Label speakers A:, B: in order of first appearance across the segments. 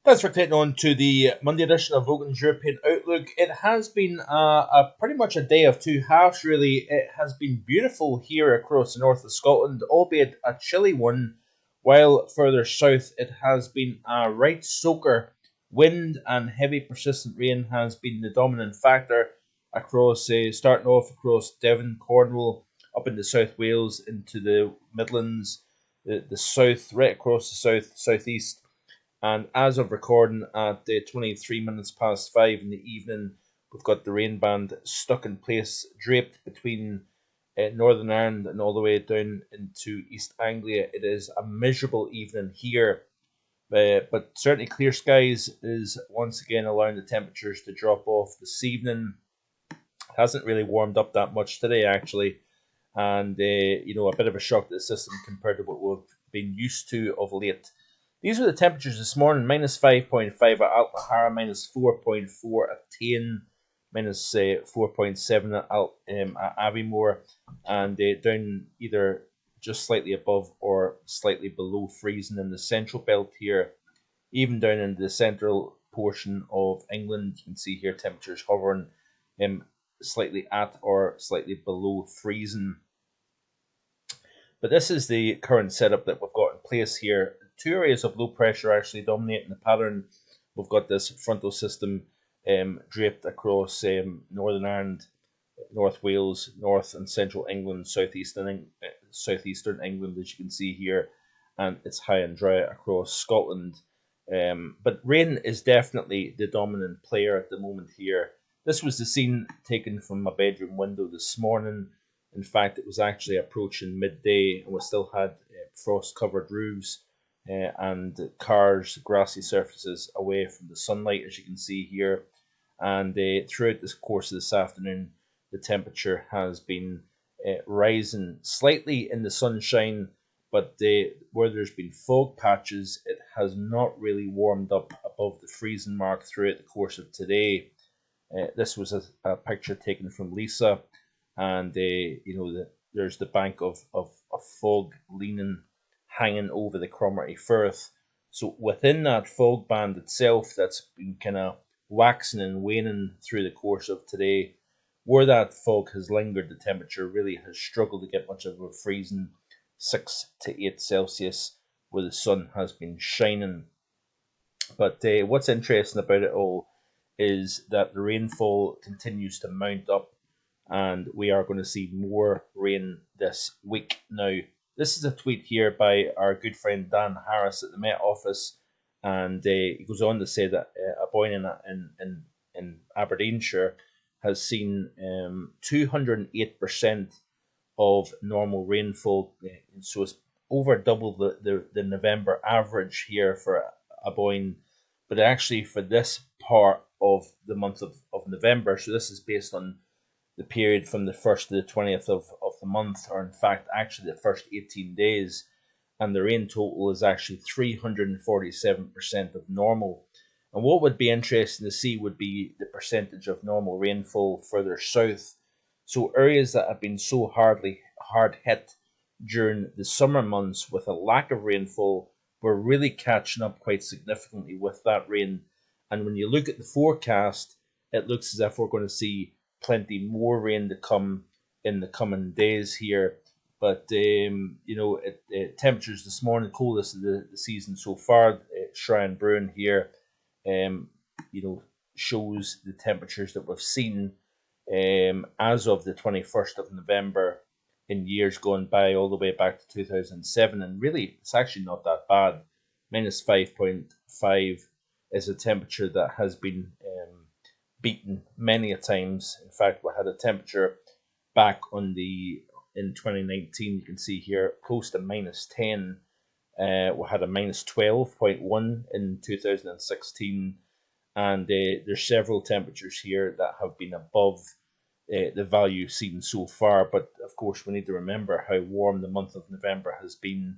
A: Thanks for clicking on to the Monday edition of Vogan's European Outlook. It has been pretty much a day of two halves, really. It has been beautiful here across the north of Scotland, albeit a chilly one, while further south it has been a right soaker. Wind and heavy persistent rain has been the dominant factor across, starting off across Devon, Cornwall, up into South Wales, into the Midlands, the south, right across the southeast. And as of recording at 23 minutes past 5 in the evening, we've got the rain band stuck in place, draped between Northern Ireland and all the way down into East Anglia. It is a miserable evening here, but certainly clear skies is once again allowing the temperatures to drop off this evening. Hasn't really warmed up that much today, actually, and a bit of a shock to the system compared to what we've been used to of late. These are the temperatures this morning: minus 5.5 at Altmahara, minus 4.4 at Tain, minus 4.7 at Aviemore, and down either just slightly above or slightly below freezing in the central belt here. Even down in the central portion of England, you can see here temperatures hovering slightly at or slightly below freezing. But this is the current setup that we've got in place here. Two areas of low pressure actually dominating the pattern. We've got this frontal system draped across Northern Ireland, North Wales, North and Central England, southeastern England, as you can see here, and it's high and dry across Scotland. But rain is definitely the dominant player at the moment here. This was the scene taken from my bedroom window this morning. In fact, it was actually approaching midday, and we still had frost-covered roofs and cars, grassy surfaces away from the sunlight, as you can see here. And throughout the course of this afternoon, the temperature has been rising slightly in the sunshine, but where there's been fog patches, it has not really warmed up above the freezing mark throughout the course of today. This was a picture taken from Lisa, and there's the bank of fog hanging over the Cromarty Firth. So within that fog band itself, that's been kind of waxing and waning through the course of today, where that fog has lingered, the temperature really has struggled to get much of a freezing 6 to 8 Celsius, where the sun has been shining. But what's interesting about it all is that the rainfall continues to mount up, and we are going to see more rain this week. Now, this is a tweet here by our good friend Dan Harris at the Met Office, and he goes on to say that a boy in Aberdeenshire has seen 208% of normal rainfall, so it's over double the November average here for Aboyne. But actually, for this part of the month of November, so this is based on the period from the 1st to the 20th of the month, or in fact, actually the first 18 days, and the rain total is actually 347% of normal. And what would be interesting to see would be the percentage of normal rainfall further south. So areas that have been so hard hit during the summer months with a lack of rainfall, we're really catching up quite significantly with that rain. And when you look at the forecast, it looks as if we're going to see plenty more rain to come in the coming days here. But temperatures this morning, coldest of the season so far. Shrine Bruin here, shows the temperatures that we've seen as of the 21st of November in years gone by, all the way back to 2007, and really it's actually not that bad. Minus 5.5 is a temperature that has been beaten many a times. In fact, we had a temperature back in 2019, you can see here, close to minus 10. We had a minus 12.1 in 2016, and there's several temperatures here that have been above the value seen so far. But of course, we need to remember how warm the month of November has been,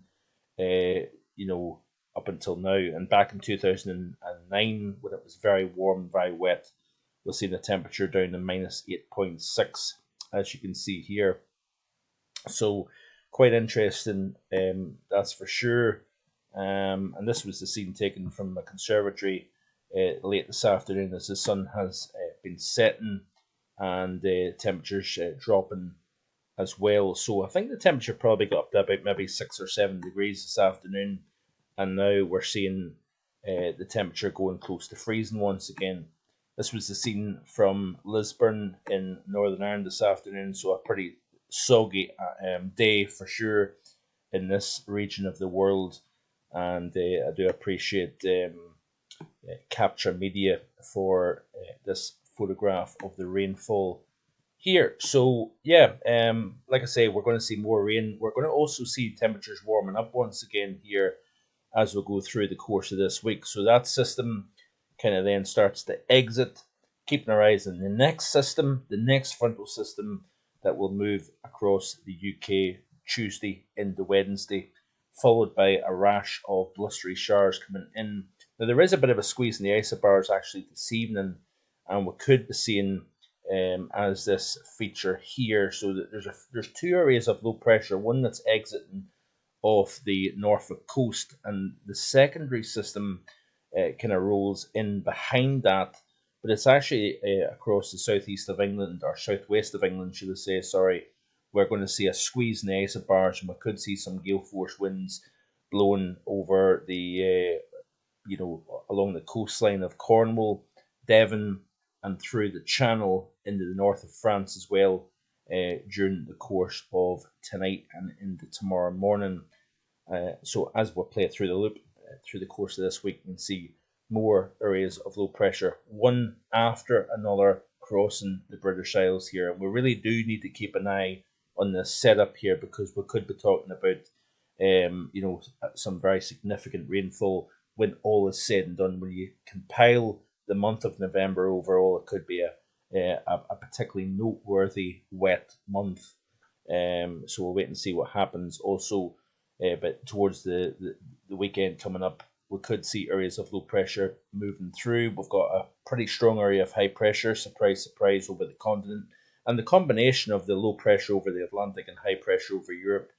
A: up until now. And back in 2009, when it was very warm, very wet, we'll see the temperature down to minus 8.6, as you can see here. So quite interesting, that's for sure. And this was the scene taken from a conservatory late this afternoon as the sun has been setting and temperatures dropping as well. So I think the temperature probably got up to about maybe 6 or 7 degrees this afternoon, and now we're seeing the temperature going close to freezing once again. This was the scene from Lisburn in Northern Ireland this afternoon, so a pretty soggy day for sure in this region of the world. And I do appreciate Capture Media for this photograph of the rainfall here. So yeah, like I say, we're going to see more rain. We're going to also see temperatures warming up once again here as we go through the course of this week. So that system kind of then starts to exit, keeping our eyes on the next system, the next frontal system that will move across the UK Tuesday into Wednesday, followed by a rash of blustery showers coming in. Now, there is a bit of a squeeze in the isobars actually this evening, and we could be seeing as this feature here. So that there's two areas of low pressure, one that's exiting off the Norfolk coast, and the secondary system kind of rolls in behind that, but it's actually across the southeast of England, or southwest of England, should I say, sorry. We're going to see a squeeze in the isobars, and we could see some gale force winds blowing over the along the coastline of Cornwall, Devon, and through the Channel into the north of France as well during the course of tonight and into tomorrow morning. So as we play it through the loop through the course of this week, you can see more areas of low pressure, one after another, crossing the British Isles here. And we really do need to keep an eye on this setup here, because we could be talking about some very significant rainfall when all is said and done. When you compile the month of November overall, it could be a particularly noteworthy wet month. So we'll wait and see what happens. Also, but towards the weekend coming up, we could see areas of low pressure moving through. We've got a pretty strong area of high pressure, surprise, surprise, over the continent. And the combination of the low pressure over the Atlantic and high pressure over Europe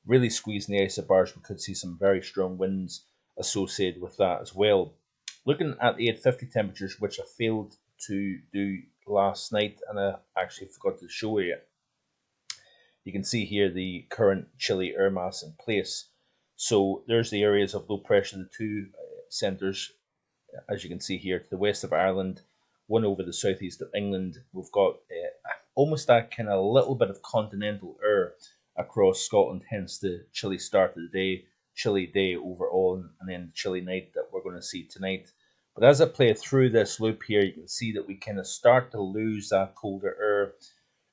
A: really squeezing the isobars. We could see some very strong winds associated with that as well. Looking at the 850 temperatures, which I failed to do last night, and I actually forgot to show you. You can see here the current chilly air mass in place. So there's the areas of low pressure, the two centres, as you can see here, to the west of Ireland, one over the southeast of England. We've got almost that kind of little bit of continental air across Scotland, hence the chilly start of the day, chilly day overall, and then the chilly night that we're going to see tonight. But as I play through this loop here, you can see that we kind of start to lose that colder air.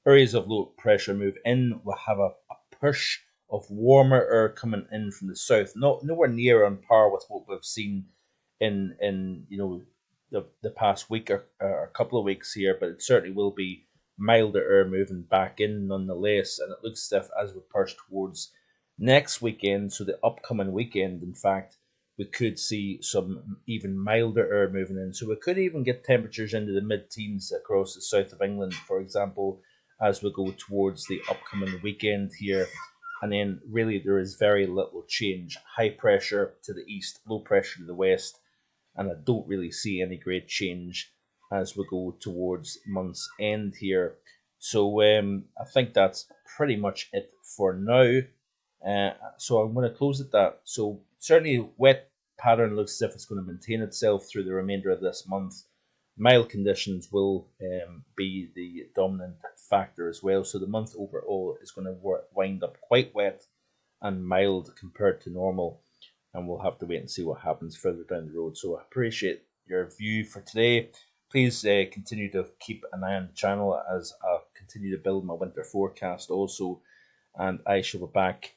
A: Areas of low pressure move in. We'll have a push of warmer air coming in from the south, nowhere near on par with what we've seen in the past week or a couple of weeks here, but it certainly will be milder air moving back in nonetheless. And it looks as if as we push towards next weekend, so the upcoming weekend, in fact, we could see some even milder air moving in. So we could even get temperatures into the mid-teens across the south of England, for example, as we go towards the upcoming weekend here. And then really there is very little change. High pressure to the east, low pressure to the west, and I don't really see any great change as we go towards month's end here. So I think that's pretty much it for now. So I'm going to close at that. So certainly wet pattern looks as if it's going to maintain itself through the remainder of this month. Mild conditions will be the dominant factor as well. So the month overall is going to wind up quite wet and mild compared to normal. And we'll have to wait and see what happens further down the road. So I appreciate your view for today. Please continue to keep an eye on the channel as I continue to build my winter forecast also. And I shall be back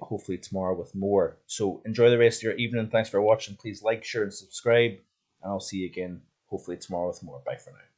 A: hopefully tomorrow with more. So enjoy the rest of your evening. Thanks for watching. Please like, share, and subscribe. And I'll see you again hopefully tomorrow with more. Bye for now.